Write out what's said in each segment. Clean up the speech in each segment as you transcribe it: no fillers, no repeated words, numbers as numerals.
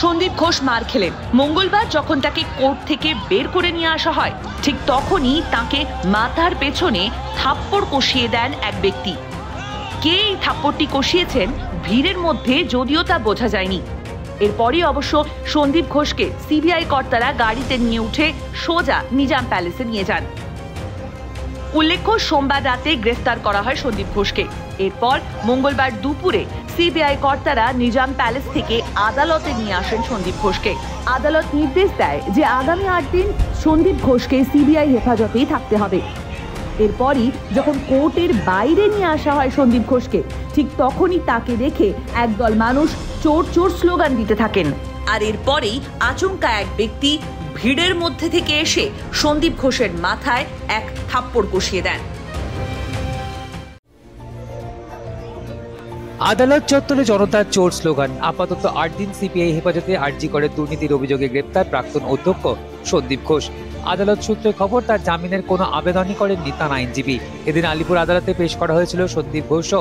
সন্দীপ ঘোষ মার খেলেন। মঙ্গলবার যখন তাকে কোর্ট থেকে বের করে নিয়ে আসা হয়, ঠিক তখনই তাকে মাথার পেছনে থাপ্পড় কষিয়ে দেন এক ব্যক্তি। কে এই থাপ্পড়টি কষিয়েছেন ভিড়ের মধ্যে যদিও তা বোঝা যায়নি। এরপরই অবশ্য সন্দীপ ঘোষকে সিবিআই কর্তারা গাড়িতে নিয়ে উঠে সোজা নিজাম প্যালেসে নিয়ে যান। উল্লেখ্য, সোমবার রাতে গ্রেফতার করা হয় সন্দীপ ঘোষকে। এরপর মঙ্গলবার দুপুরে সিবিআই কর্তারা নিজাম প্যালেস থেকে আদালতে নিয়ে আসেন সন্দীপ ঘোষকে। আদালত নির্দেশ দেয় যে আগামী 8 দিন সন্দীপ ঘোষকে সিবিআই হেফাজতেই থাকতে হবে। এরপরই যখন কোর্টের বাইরে নিয়ে আসা হয় সন্দীপ ঘোষকে, ঠিক তখনই তাকে দেখে একদল মানুষ চোর চোর স্লোগান দিতে থাকেন। আর এরপরেই আচমকা এক ব্যক্তি ভিড়ের মধ্যে থেকে এসে সন্দীপ ঘোষের মাথায় এক থাপ্পড় কষিয়ে দেন। আদালত চত্বরে জনতার চোর স্লোগান। আপাতত 8 দিন সিবিআই হেফাজতে আরজি করে দুর্নীতির অভিযোগে গ্রেপ্তার প্রাক্তন অধ্যক্ষ সন্দীপ ঘোষ। আদালত সূত্রে খবর, তার জামিনের কোনো আবেদনই করেননি তার আইনজীবী। এদিন আলিপুর আদালতে পেশ করা হয়েছিল সন্দীপ ঘোষ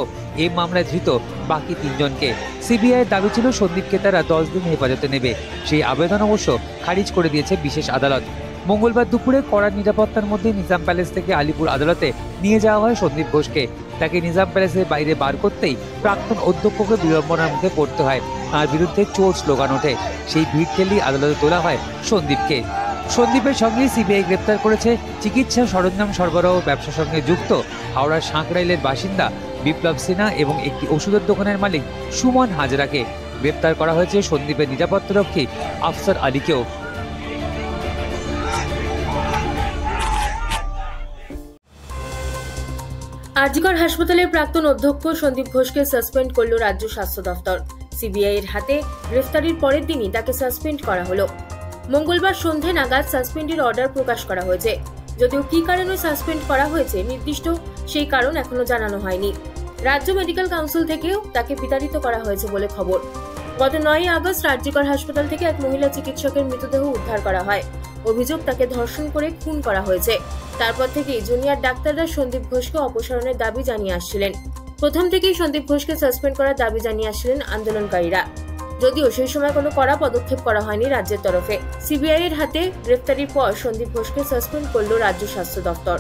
এই মামলায় ধৃত বাকি 3 জনকে। সিবিআইয়ের দাবি ছিল সন্দীপকে তারা 10 দিন হেফাজতে নেবে। সেই আবেদন অবশ্য খারিজ করে দিয়েছে বিশেষ আদালত। মঙ্গলবার দুপুরে কড়া নিরাপত্তার মধ্যে নিজাম প্যালেস থেকে আলিপুর আদালতে নিয়ে যাওয়া হয় সন্দীপ ঘোষকে। তাকে নিজাম প্যালেসের বাইরে বার করতেই প্রাক্তন অধ্যক্ষকে বিড়ম্বনার মুখে পড়তে হয়। তার বিরুদ্ধে চোর স্লোগান ওঠে। সেই ভিড় ঠেলেই আদালতে তোলা হয় সন্দীপকে। সন্দীপের সঙ্গে সিবিআই গ্রেপ্তার করেছে চিকিৎসা সরঞ্জাম সরবরাহ ব্যবসার সঙ্গে যুক্ত হাওড়ার সাঁকরাইলের বাসিন্দা বিপ্লব সিনহা এবং একটি ওষুধের দোকানের মালিক সুমন হাজরাকে। গ্রেপ্তার করা হয়েছে সন্দীপের নিরাপত্তারক্ষী আফসার আলীকেও। আরজিকর হাসপাতালের প্রাক্তন অধ্যক্ষ সন্দীপ ঘোষকে সাসপেন্ড করল রাজ্য স্বাস্থ্য দফতর। সিবিআই এর হাতে গ্রেফতারির পরের দিনই তাকে সাসপেন্ড করা হলো। মঙ্গলবার সন্ধে নাগাদ সাসপেন্ডের অর্ডার প্রকাশ করা হয়েছে। যদিও কি কারণে সাসপেন্ড করা হয়েছে নির্দিষ্ট সেই কারণ এখনো জানানো হয়নি। রাজ্য মেডিকেল কাউন্সিল থেকেও তাকে বিতাড়িত করা হয়েছে বলে খবর। গত 9 আগস্ট আরজিকর হাসপাতাল থেকে এক মহিলা চিকিৎসকের মৃতদেহ উদ্ধার করা হয়। অভিযোগ, তাকে ধর্ষণ করে খুন করা হয়েছে। তারপর থেকেই জুনিয়র ডাক্তাররা সন্দীপ ঘোষকে অপসারণের দাবি জানিয়ে আসছিলেন। প্রথম থেকেই সন্দীপ ঘোষকে সাসপেন্ড করার দাবি জানিয়ে আসছিলেন আন্দোলনকারীরা। যদিও সেই সময় কোনো কড়া পদক্ষেপ করা হয়নি রাজ্যের তরফে। সিবিআই এর হাতে গ্রেফতারির পর সন্দীপ ঘোষকে সাসপেন্ড করল রাজ্য স্বাস্থ্য দফতর।